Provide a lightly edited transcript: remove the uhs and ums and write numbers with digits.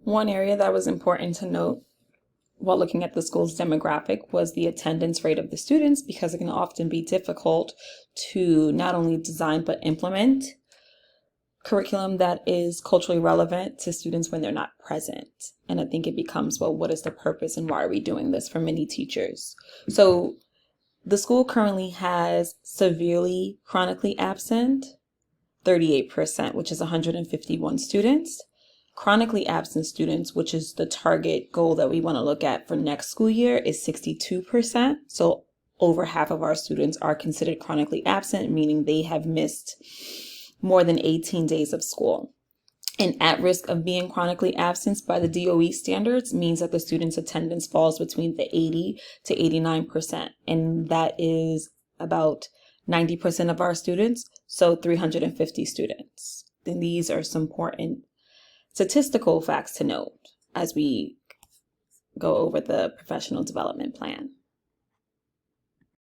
One area that was important to note while looking at the school's demographic was the attendance rate of the students, because it can often be difficult to not only design but implement curriculum that is culturally relevant to students when they're not present. And I think it becomes, well, what is the purpose and why are we doing this for many teachers? So the school currently has severely chronically absent, 38%, which is 151 students. Chronically absent students, which is the target goal that we want to look at for next school year, is 62%. So over half of our students are considered chronically absent, meaning they have missed more than 18 days of school. And at risk of being chronically absent by the DOE standards means that the student's attendance falls between the 80 to 89%. And that is about 90% of our students, so 350 students. And these are some important statistical facts to note as we go over the professional development plan.